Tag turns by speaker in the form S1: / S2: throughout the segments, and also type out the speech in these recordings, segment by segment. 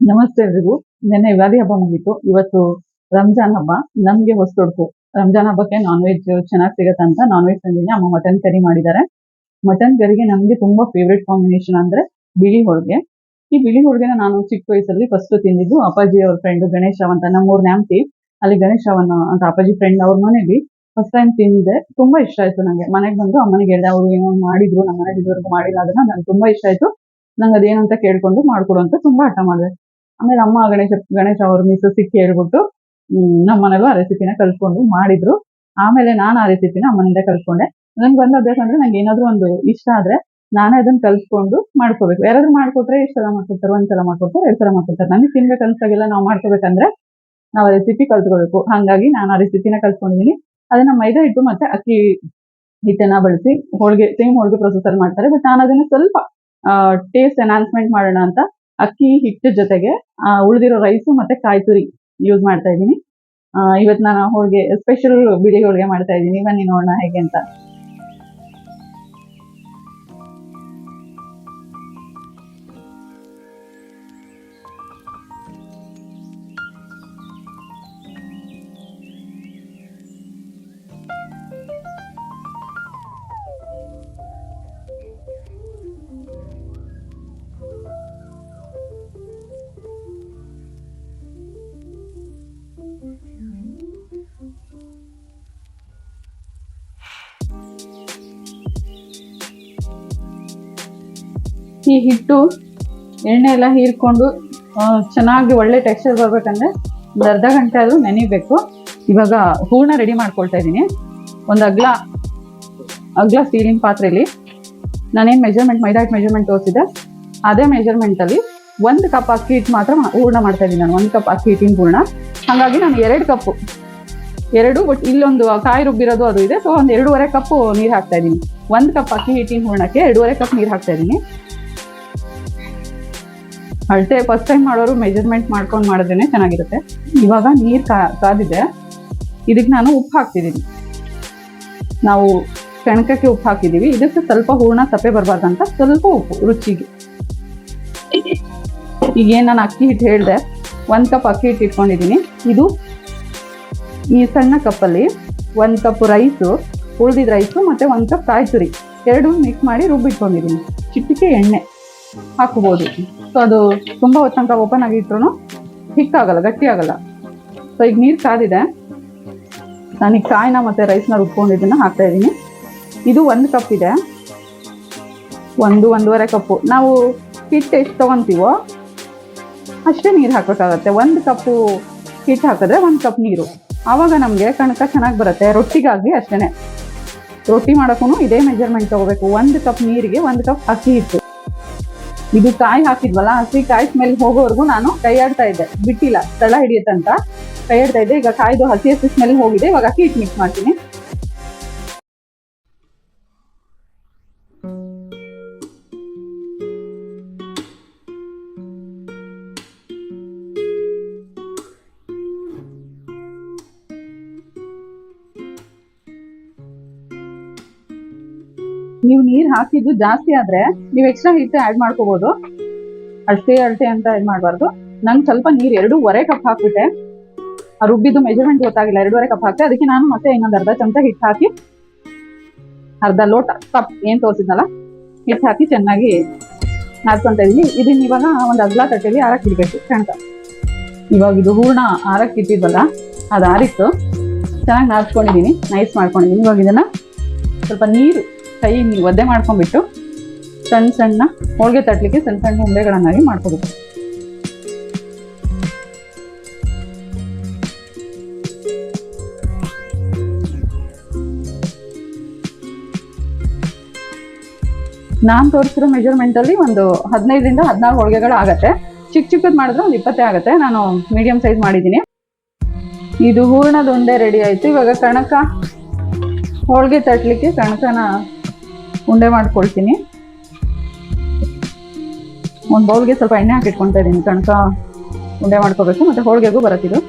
S1: ನಮಸ್ತೆ ಎಲ್ರಿಗೂ. ನಿನ್ನೆ ಯುಗಾದಿ ಹಬ್ಬ ಮುಗೀತು. ಇವತ್ತು ರಂಜಾನ್ ಹಬ್ಬ. ನಮ್ಗೆ ಹೊಸತೊಡ್ಕು. ರಂಜಾನ್ ಹಬ್ಬಕ್ಕೆ ನಾನ್ ವೆಜ್ ಚೆನ್ನಾಗಿ ಸಿಗತ್ತೆ ಅಂತ ನಾನ್ ವೆಜ್ ತಂದಿನಿ. ಅಮ್ಮ ಮಟನ್ ಕರಿ ಮಾಡಿದ್ದಾರೆ. ಮಟನ್ ಕರಿಗೆ ನಮ್ಗೆ ತುಂಬಾ ಫೇವ್ರೆಟ್ ಕಾಂಬಿನೇಷನ್ ಅಂದ್ರೆ ಬಿಳಿ ಹೋಳಿಗೆ. ಈ ಬಿಳಿ ಹೋಳಿಗೆನ ನಾನು ಚಿಕ್ಕ ವಯಸ್ಸಲ್ಲಿ ಫಸ್ಟ್ ತಿಂದಿದ್ದು ಅಪ್ಪಾಜಿ ಅವ್ರ ಫ್ರೆಂಡ್ ಗಣೇಶ್ ರಾವ್ ಅಂತ, ನಮ್ಮೂರ್ ನ್ಯಾಮ್ತಿ. ಅಲ್ಲಿ ಗಣೇಶ್ ರಾವ್ ಅಂತ ಅಪ್ಪಾಜಿ ಫ್ರೆಂಡ್ ಅವ್ರ ಮನೇಲಿ ಫಸ್ಟ್ ಟೈಮ್ ತಿಂದಿದ್ದೆ. ತುಂಬಾ ಇಷ್ಟ ಆಯ್ತು ನಂಗೆ. ಮನೆಗೆ ಬಂದು ಅಮ್ಮನಿಗೆ ಹೇಳ್ದೆ, ಅವ್ರು ಏನೋ ಮಾಡಿದ್ರು ನಮ್ಮ ಮನೇಲಿ ಇದುವರೆಗೂ ಮಾಡಿಲ್ಲ, ಅದನ್ನ ನಂಗೆ ತುಂಬಾ ಇಷ್ಟ ಆಯ್ತು, ನಂಗೆ ಅದೇನು ಅಂತ ಕೇಳ್ಕೊಂಡು ಮಾಡ್ಕೊಡು ಅಂತ ತುಂಬಾ ಹಠ ಮಾಡಿದೆ. ಆಮೇಲೆ ಅಮ್ಮ ಗಣೇಶ ಅವ್ರ ಮಿಸ್ಸಸ್ಸಿಗೆ ಕೇಳ್ಬಿಟ್ಟು ನಮ್ಮ ಮನೇಲೂ ಆ ರೆಸಿಪಿನ ಕಲ್ತ್ಕೊಂಡು ಮಾಡಿದ್ರು. ಆಮೇಲೆ ನಾನು ಆ ರೆಸಿಪಿನ ಅಮ್ಮನಿಂದ ಕಲ್ತ್ಕೊಂಡೆ. ನಂಗೆ ಬಂದ ಅಭ್ಯಾಸ ಅಂದ್ರೆ ನಂಗೆ ಏನಾದ್ರು ಒಂದು ಇಷ್ಟ ಆದ್ರೆ ನಾನೇ ಅದನ್ನ ಕಲ್ತ್ಕೊಂಡು ಮಾಡ್ಕೋಬೇಕು. ಯಾರಾದ್ರೂ ಮಾಡ್ಕೊಟ್ರೆ ಇಷ್ಟ ಸಲ ಮಾಡ್ಕೊಡ್ತಾರೆ, ಒಂದ್ಸಲ ಮಾಡ್ಕೊಡ್ತಾರೆ, 2 ಸಲ ಮಾಡ್ಕೊಡ್ತಾರೆ. ನನಗೆ ತಿನ್ಬೇಕು ಅನ್ಸಾಗೆಲ್ಲ ನಾವು ಮಾಡ್ಕೋಬೇಕಂದ್ರೆ ನಾವು ಆ ರೆಸಿಪಿ ಕಲ್ತ್ಕೋಬೇಕು. ಹಾಗಾಗಿ ನಾನು ಆ ರೆಸಿಪಿನ ಕಲ್ತ್ಕೊಂಡಿದ್ದೀನಿ. ಅದನ್ನ ಮೈದಾ ಹಿಟ್ಟು ಮತ್ತೆ ಅಕ್ಕಿ ಹಿಟ್ಟನ್ನ ಬಳಸಿ ಹೋಳಿಗೆ, ಸೇಮ್ ಹೋಳಿಗೆ ಪ್ರೊಸೆಸ್ ಅಲ್ಲಿ ಮಾಡ್ತಾರೆ. ಬಟ್ ನಾನು ಅದನ್ನ ಸ್ವಲ್ಪ ಟೇಸ್ಟ್ ಎನ್ಹಾನ್ಸ್ಮೆಂಟ್ ಮಾಡೋಣ ಅಂತ ಅಕ್ಕಿ ಹಿಟ್ಟು ಜೊತೆಗೆ ಉಳಿದಿರೋ ರೈಸು ಮತ್ತೆ ಕಾಯಿ ತುರಿ ಯೂಸ್ ಮಾಡ್ತಾ ಇದ್ದೀನಿ. ಇವತ್ತು ನಾನು ಹೋಳಿಗೆ ಸ್ಪೆಷಲ್ ಬಿಳಿ ಹೋಳಿಗೆ ಮಾಡ್ತಾ ಇದ್ದೀನಿ. ಬನ್ನಿ ನೋಡೋಣ ಹೇಗೆ ಅಂತ. ಈ ಹಿಟ್ಟು ಎಣ್ಣೆ ಎಲ್ಲ ಹೀರ್ಕೊಂಡು ಚೆನ್ನಾಗಿ ಒಳ್ಳೆ ಟೆಕ್ಸ್ಚರ್ ಬರ್ಬೇಕಂದ್ರೆ ಒಂದು ಅರ್ಧ ಗಂಟೆ ಆದ್ರೂ ನೆನಿಬೇಕು. ಇವಾಗ ಹೂರ್ಣ ರೆಡಿ ಮಾಡ್ಕೊಳ್ತಾ ಇದ್ದೀನಿ. ಒಂದು ಅಗ್ಲ ಸ್ಟೀಲಿನ ಪಾತ್ರೆಯಲ್ಲಿ ನಾನೇನು ಮೆಜರ್ಮೆಂಟ್, ಮೈದಾ ಹಿಟ್ಟು ಮೆಜರ್ಮೆಂಟ್ ತೋರಿಸಿದೆ ಅದೇ ಮೆಜರ್ಮೆಂಟಲ್ಲಿ 1 ಕಪ್ ಅಕ್ಕಿ ಹಿಟ್ಟು ಮಾತ್ರ ಹೂರ್ಣ ಮಾಡ್ತಾ ಇದ್ದೀನಿ ನಾನು. 1 ಕಪ್ ಅಕ್ಕಿ ಹಿಟ್ಟಿನ ಹೂರ್ಣ. ಹಾಗಾಗಿ ನಾನು 2 ಕಪ್ಪು, ಬಟ್ ಇಲ್ಲೊಂದು ಕಾಯಿ ರುಬ್ಬಿರೋದು ಅದು ಇದೆ, ಸೊ ಒಂದು 2.5 ಕಪ್ಪು ನೀರು ಹಾಕ್ತಾ ಇದ್ದೀನಿ. 1 ಕಪ್ ಅಕ್ಕಿ ಹಿಟ್ಟಿನ ಹೂರ್ಣಕ್ಕೆ 2.5 ಕಪ್ ನೀರು ಹಾಕ್ತಾ ಇದ್ದೀನಿ. ಅಳತೆ ಫಸ್ಟ್ ಟೈಮ್ ಮಾಡೋರು ಮೆಜರ್ಮೆಂಟ್ ಮಾಡ್ಕೊಂಡು ಮಾಡಿದ್ರೇನೆ ಚೆನ್ನಾಗಿರುತ್ತೆ. ಇವಾಗ ನೀರು ಕಾದಿದೆ. ಇದಕ್ಕೆ ನಾನು ಉಪ್ಪು ಹಾಕ್ತಿದ್ದೀನಿ. ನಾವು ಕಣಕಕ್ಕೆ ಉಪ್ಪು ಹಾಕಿದ್ದೀವಿ. ಇದಕ್ಕೆ ಸ್ವಲ್ಪ ಹೂರ್ಣ ಸಪ್ಪೆ ಬರಬಾರ್ದಂತ ಸ್ವಲ್ಪ ಉಪ್ಪು ರುಚಿಗೆ. ಈಗೇನು ನಾನು ಅಕ್ಕಿ ಹಿಟ್ಟು ಹೇಳಿದೆ, 1 ಕಪ್ ಅಕ್ಕಿ ಹಿಟ್ಟು ಇಟ್ಕೊಂಡಿದ್ದೀನಿ. ಇದು ಈ ಸಣ್ಣ ಕಪ್ಪಲ್ಲಿ 1 ಕಪ್ ರೈಸು, ಉಳಿದಿದ್ದ ರೈಸು ಮತ್ತು 1 ಕಪ್ ಕಾಯಿ ತುರಿ 2 ಮಿಕ್ಸ್ ಮಾಡಿ ರುಬ್ಬಿಟ್ಕೊಂಡಿದ್ದೀನಿ. ಚಿಟಿಕೆ ಎಣ್ಣೆ ಹಾಕ್ಬೋದು. ಸೊ ಅದು ತುಂಬ ಹೊತ್ತು ತನಕ ಓಪನ್ ಆಗಿಟ್ರು ಹಿಕ್ಕಾಗಲ್ಲ, ಗಟ್ಟಿ ಆಗಲ್ಲ. ಸೊ ಈಗ ನೀರು ಕಾದಿದೆ. ನಾನೀಗ ಕಾಯಿನ ಮತ್ತು ರೈಸ್ನ ರುಬ್ಕೊಂಡಿದ್ದನ್ನು ಹಾಕ್ತಾ ಇದ್ದೀನಿ. ಇದು 1 ಕಪ್ ಇದೆ. 1.5 ಕಪ್ಪು ನಾವು ಹಿಟ್ಟು ಎಷ್ಟು ತೊಗೊತೀವೋ ಅಷ್ಟೇ ನೀರು ಹಾಕಬೇಕಾಗತ್ತೆ. 1 ಕಪ್ಪು ಹಿಟ್ಟು ಹಾಕಿದ್ರೆ 1 ಕಪ್ ನೀರು. ಆವಾಗ ನಮಗೆ ಕಣಕ ಚೆನ್ನಾಗಿ ಬರುತ್ತೆ. ರೊಟ್ಟಿಗಾಗಿ ಅಷ್ಟೇ, ರೊಟ್ಟಿ ಮಾಡೋಕ್ಕೂ ಇದೇ ಮೆಜರ್ಮೆಂಟ್ ತೊಗೋಬೇಕು. 1 ಕಪ್ ನೀರಿಗೆ 1 ಕಪ್ ಅಕ್ಕಿ ಹಿಟ್ಟು. ಇದು ಕಾಯಿ ಹಾಕಿದ್ವಲ್ಲ, ಹಸಿ ಕಾಯಿ ಸ್ಮೆಲ್ ಹೋಗೋವರೆಗೂ ನಾನು ಕೈ ಆಡ್ತಾ ಇದ್ದೆ, ಬಿಟ್ಟಿಲ್ಲ, ತಳ ಹಿಡಿಯುತ್ತಂತ ಕೈ ಆಡ್ತಾ ಇದ್ದೆ. ಈಗ ಕಾಯ್ದು ಹಸಿ ಸ್ಮೆಲ್ ಹೋಗಿದೆ. ಇವಾಗ ಅಕ್ಕಿ ಹಿಟ್ಟು ಮಿಕ್ಸ್ ಮಾಡ್ತೀನಿ. ನೀವು ನೀರು ಹಾಕಿದ್ದು ಜಾಸ್ತಿ ಆದ್ರೆ ನೀವು ಎಕ್ಸ್ಟ್ರಾ ಹಿಟ್ಟು ಆ್ಯಡ್ ಮಾಡ್ಕೋಬಹುದು. ಅಳತೆ ಅಂತ ಆ್ಯಡ್ ಮಾಡಬಾರ್ದು. ನಂಗೆ ಸ್ವಲ್ಪ ನೀರು 2.5 ಕಪ್ ಹಾಕ್ಬಿಟ್ಟೆ. ಆ ರುಬ್ಬಿದ್ದು ಮೆಜರ್ಮೆಂಟ್ ಗೊತ್ತಾಗಿಲ್ಲ, 2.5 ಕಪ್ ಹಾಕ್ತೆ. ಅದಕ್ಕೆ ನಾನು ಮತ್ತೆ ಇನ್ನೊಂದು ಅರ್ಧ ಚಮಚ ಹಿಟ್ಟು ಹಾಕಿ, ಅರ್ಧ ಲೋಟ ಕಪ್ ಏನು ತೋರಿಸಿದ್ನಲ್ಲ ಹಿಟ್ಟು ಹಾಕಿ ಚೆನ್ನಾಗಿ ನಾದ್ಕೊಂತ ಇದ್ದೀನಿ. ಇದನ್ನ ಇವಾಗ ಒಂದು ಅಗ್ಲ ತಟ್ಟೆಯಲ್ಲಿ ಆರಕ್ಕೆ ಇಡಬೇಕು ಕಣಕ. ಇವಾಗ ಇದು ಹೂರ್ಣ ಆರಕ್ಕೆ ಇಟ್ಟಿದ್ವಲ್ಲ, ಅದು ಆರಿತ್ತು. ಚೆನ್ನಾಗಿ ನಾದ್ಕೊಂಡಿದ್ದೀನಿ, ನೈಸ್ ಮಾಡ್ಕೊಂಡಿದ್ದೀನಿ. ಇವಾಗ ಇದನ್ನು ಸ್ವಲ್ಪ ನೀರು ಕೈ ಒದ್ದೆ ಮಾಡ್ಕೊಂಡ್ಬಿಟ್ಟು ಸಣ್ಣ ಹೋಳಿಗೆ ತಟ್ಟಲಿಕ್ಕೆ ಸಣ್ಣ ಉಂಡೆಗಳನ್ನಾಗಿ ಮಾಡ್ಕೋಬೇಕು. ನಾನು ತೋರಿಸಿರೋ ಮೆಜರ್ಮೆಂಟಲ್ಲಿ ಒಂದು 15ರಿಂದ 16 ಹೋಳಿಗೆಗಳು ಆಗತ್ತೆ. ಚಿಕ್ಕದು ಮಾಡಿದ್ರೆ ಒಂದು 20 ಆಗುತ್ತೆ. ನಾನು ಮೀಡಿಯಂ ಸೈಜ್ ಮಾಡಿದ್ದೀನಿ. ಇದು ಹೂರ್ಣದ ಉಂಡೆ ರೆಡಿ ಆಯಿತು. ಇವಾಗ ಕಣಕ ಹೋಳಿಗೆ ತಟ್ಟಲಿಕ್ಕೆ ಕಣಕನ ಉಂಡೆ ಮಾಡ್ಕೊಳ್ತೀನಿ. ಒಂದು ಬೌಲ್ಗೆ ಸ್ವಲ್ಪ ಎಣ್ಣೆ ಹಾಕಿಟ್ಕೊಳ್ತಾ ಇದ್ದೀನಿ. ಕಣಕ ಉಂಡೆ ಮಾಡ್ಕೋಬೇಕು, ಮತ್ತು ಹೋಳಿಗೆಗೂ ಬರುತ್ತಿದ್ದು.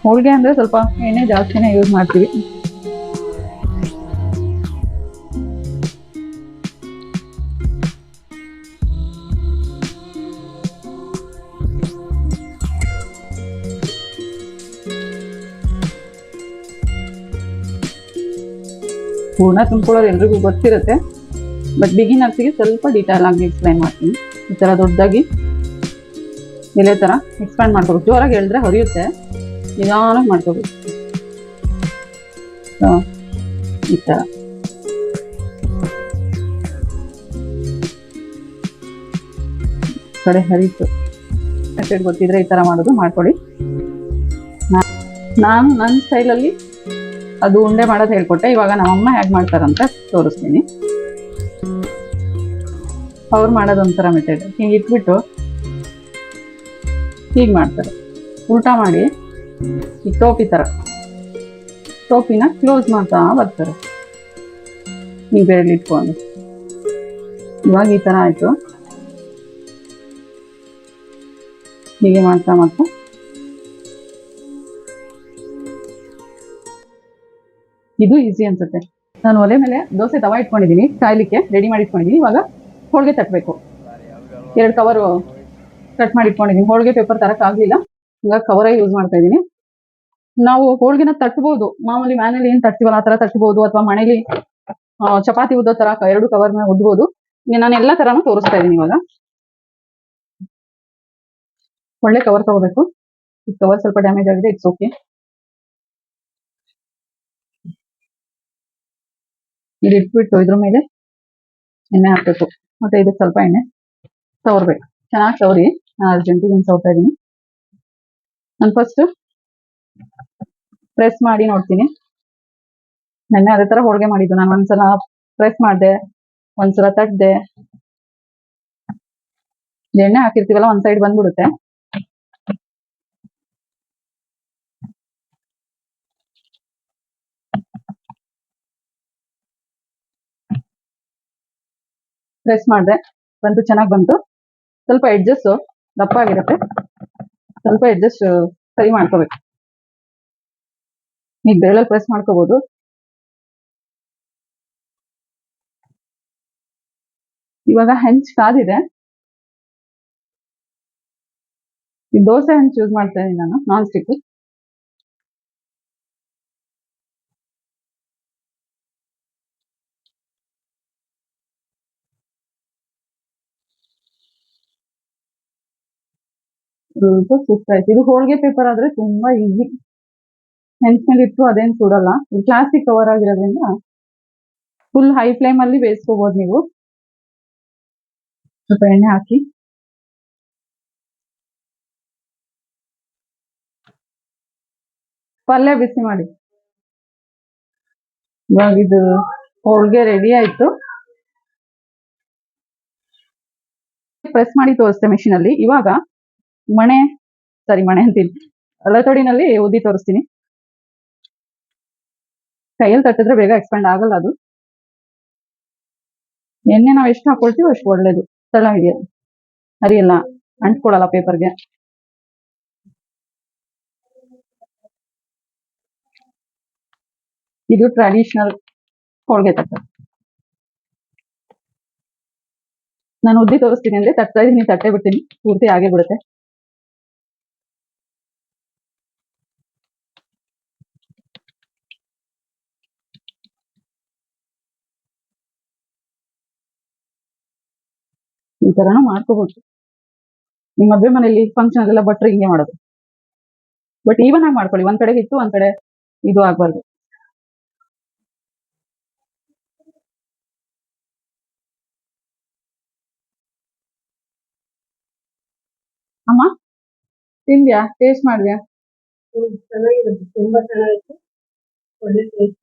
S1: ಹೋಳಿಗೆ ಅಂದರೆ ಸ್ವಲ್ಪ ಎಣ್ಣೆ ಜಾಸ್ತಿನೇ ಯೂಸ್ ಮಾಡ್ತೀವಿ. ಹೂರ್ಣ ತುಂಬ್ಕೊಳ್ಳೋದು ಎಲ್ರಿಗೂ ಗೊತ್ತಿರುತ್ತೆ, ಬಟ್ ಬಿಗಿನರ್ಸಿಗೆ ಸ್ವಲ್ಪ ಡೀಟೇಲ್ ಆಗಿ ಎಕ್ಸ್ಪ್ಲೈನ್ ಮಾಡ್ತೀನಿ. ಈ ಥರ ದೊಡ್ಡದಾಗಿ ಎಲೆ ಥರ ಎಕ್ಸ್ಪ್ಯಾಂಡ್ ಮಾಡ್ಕೋಬೇಕು. ಜೋರಾಗಿ ಹೇಳಿದ್ರೆ ಹೊರಿಯುತ್ತೆ, ನಿಧಾನವಾಗಿ ಮಾಡ್ಕೋಬೇಕು. ಈ ಥರ ಕಡೆ ಹರಿತು ಮೆಥಡ್ ಗೊತ್ತಿದ್ರೆ ಈ ಥರ ಮಾಡೋದು ಮಾಡ್ಕೊಳ್ಳಿ. ನಾನು ನನ್ನ ಸ್ಟೈಲಲ್ಲಿ ಅದು ಉಂಡೆ ಮಾಡೋದು ಹೇಳ್ಕೊಟ್ಟೆ. ಇವಾಗ ನಮ್ಮಮ್ಮ ಹೇಗೆ ಮಾಡ್ತಾರಂತ ತೋರಿಸ್ತೀನಿ. ಅವ್ರು ಮಾಡೋದು ಒಂಥರ ಮೆಥಡ್. ಹೀಗೆ ಇಟ್ಬಿಟ್ಟು ಹೀಗೆ ಮಾಡ್ತಾರೆ, ಉಲ್ಟಾ ಮಾಡಿ ಈ ಟೋಪಿ ಥರ ಟೋಪಿನ ಕ್ಲೋಸ್ ಮಾಡ್ತಾ ಬರ್ತಾರೆ. ಈ ಬೇರೆ ಇಟ್ಕೊಂಡು ಇವಾಗ ಈ ಥರ ಆಯಿತು. ಹೀಗೆ ಮಾಡ್ತಾ ಮಾಡ್ತಾ ಇದು ಈಸಿ ಅನ್ಸುತ್ತೆ. ನಾನು ಒಲೆ ಮೇಲೆ ದೋಸೆ ತವಾ ಇಟ್ಕೊಂಡಿದ್ದೀನಿ, ಕಾಯ್ಲಿಕ್ಕೆ ರೆಡಿ ಮಾಡಿ ಇಟ್ಕೊಂಡಿದ್ದೀನಿ. ಇವಾಗ ಹೋಳಿಗೆ ತಟ್ಟಬೇಕು. 2 ಕವರು ಕಟ್ ಮಾಡಿ ಇಟ್ಕೊಂಡಿದ್ದೀನಿ. ಹೋಳಿಗೆ ಪೇಪರ್ ತರಕ್ಕಾಗಲಿಲ್ಲ, ಇವಾಗ ಕವರೇ ಯೂಸ್ ಮಾಡ್ತಾ ಇದ್ದೀನಿ. ನಾವು ಹೋಳಿಗೆನ ತಟ್ಬೋದು, ಮಾಮೂಲಿ ಮನೇಲಿ ಏನು ತಟ್ತೀವಲ್ಲ ಆ ಥರ ತಟ್ಬೋದು, ಅಥವಾ ಮನೇಲಿ ಚಪಾತಿ ಉದ್ದೋ ಥರ 2 ಕವರ್ನ ಉದ್ಬೋದು. ನಾನು ಎಲ್ಲ ಥರನೂ ತೋರಿಸ್ತಾ ಇದ್ದೀನಿ. ಇವಾಗ ಒಳ್ಳೆ ಕವರ್ ತಗೋಬೇಕು. ಈ ಕವರ್ ಸ್ವಲ್ಪ ಡ್ಯಾಮೇಜ್ ಆಗಿದೆ, ಇಟ್ಸ್ ಓಕೆ. ಇದು ಇಟ್ಬಿಟ್ಟು ಇದ್ರ ಮೇಲೆ ಎಣ್ಣೆ ಹಾಕಬೇಕು, ಮತ್ತೆ ಇದಕ್ಕೆ ಸ್ವಲ್ಪ ಎಣ್ಣೆ ಸವರ್ಬೇಕು. ಚೆನ್ನಾಗಿ ಸವರಿ. ನಾನು ಅರ್ಜೆಂಟಿಗೆ ಸವರ್ತಾ ಇದ್ದೀನಿ. ನಾನು ಫಸ್ಟ್ ಪ್ರೆಸ್ ಮಾಡಿ ನೋಡ್ತೀನಿ. ನೆನ್ನೆ ಅದೇ ಥರ ಹೋಳಿಗೆ ಮಾಡಿದ್ದು. ನಾನು ಒಂದ್ಸಲ ಪ್ರೆಸ್ ಮಾಡಿದೆ, ಒಂದ್ಸಲ ತಟ್ಟದೆ. ಎಣ್ಣೆ ಹಾಕಿರ್ತೀವಲ್ಲ, ಒಂದ್ ಸೈಡ್ ಬಂದ್ಬಿಡುತ್ತೆ. ಪ್ರೆಸ್ ಮಾಡಿದೆ, ಬಂತು, ಚೆನ್ನಾಗಿ ಬಂತು. ಸ್ವಲ್ಪ ಎಡ್ಜಸ್ ದಪ್ಪ ಆಗಿರುತ್ತೆ, ಸ್ವಲ್ಪ ಎಡ್ಜಸ್ ಸರಿ ಮಾಡ್ಕೋಬೇಕು. ಈಗ ಬೆರಳಲ್ಲಿ ಪ್ರೆಸ್ ಮಾಡ್ಕೋಬಹುದು. ಇವಾಗ ಹೆಂಚ್ ಕಾದಿದೆ. ಈ ದೋಸೆ ಹೆಂಚ್ ಯೂಸ್ ಮಾಡ್ತಾ ಇದ್ದೀನಿ ನಾನು, ನಾನ್ ಸ್ಟಿಕ್. ಸುತ್ತಾಯ್ತು. ಇದು ಹೋಳಿಗೆ ಪೇಪರ್ ಆದ್ರೆ ತುಂಬಾ ಈಸಿ. ಹೆಂಚ್ ಮೇಲೆ ಇಟ್ಟು ಅದೇನು ಸುಡಲ್ಲ. ಇದು ಪ್ಲಾಸ್ಟಿಕ್ ಕವರ್ ಆಗಿರೋದ್ರಿಂದ ಫುಲ್ ಹೈ ಫ್ಲೇಮ್ ಅಲ್ಲಿ ಬೇಯಿಸ್ಕೋಬಹುದು ನೀವು. ಸ್ವಲ್ಪ ಎಣ್ಣೆ ಹಾಕಿ ಪಲ್ಯ ಬಿಸಿ ಮಾಡಿ. ಇವಾಗ ಇದು ಹೋಳಿಗೆ ರೆಡಿ ಆಯ್ತು. ಪ್ರೆಸ್ ಮಾಡಿ ತೋರಿಸ್ತೆ ಮೆಷಿನ್ ಅಲ್ಲಿ. ಇವಾಗ ಮಣೆ ಅಂತೀನಿ, ಅಳತೋಡಿನಲ್ಲಿ ಉದ್ದಿ ತೋರಿಸ್ತೀನಿ. ಕೈಯಲ್ಲಿ ತಟ್ಟಿದ್ರೆ ಬೇಗ ಎಕ್ಸ್ಪ್ಯಾಂಡ್ ಆಗಲ್ಲ ಅದು. ಎಣ್ಣೆ ನಾವು ಎಷ್ಟು ಹಾಕೊಳ್ತೀವೋ ಅಷ್ಟು ಒಳ್ಳೇದು. ತಳ ಹಿಡಿಯೋದು, ಹರಿಯಲ್ಲ, ಅಂಟ್ಕೊಳಲ್ಲ ಪೇಪರ್ಗೆ. ಇದು ಟ್ರೆಡಿಷನಲ್ ಹೋಳಿಗೆ ತಟ್ಟ. ನಾನು ಉದ್ದಿ ತೋರಿಸ್ತೀನಿ ಅಂದ್ರೆ ತಟ್ತಾ ಇದೀನಿ, ತಟ್ಟೆ ಬಿಡ್ತೀನಿ, ಪೂರ್ತಿ ಆಗೇ ಬಿಡುತ್ತೆ. ಈ ತರನು ಮಾಡ್ಕೋಬಹುದು. ನಿಮ್ಮ ಮದುವೆ ಮನೆಯಲ್ಲಿ ಫಂಕ್ಷನ್ ಅದೆಲ್ಲ ಭಟ್ರು ಹಿಂಗೆ ಮಾಡೋದು. ಬಟ್ ಈವನ್ ಆಗಿ ಮಾಡ್ಕೊಳ್ಳಿ, ಒಂದ್ ಕಡೆಗೆ ಇಟ್ಟು ಒಂದ್ ಕಡೆ ಇದು ಆಗ್ಬಾರ್ದು. ಅಮ್ಮ ತಿಂದ್ಯಾ? ಟೇಸ್ಟ್ ಮಾಡಿದ್ಯಾ?
S2: ಚೆನ್ನಾಗಿರುತ್ತೆ, ತುಂಬಾ ಚೆನ್ನಾಗಿತ್ತು, ಒಳ್ಳೆ ಟೇಸ್ಟ್.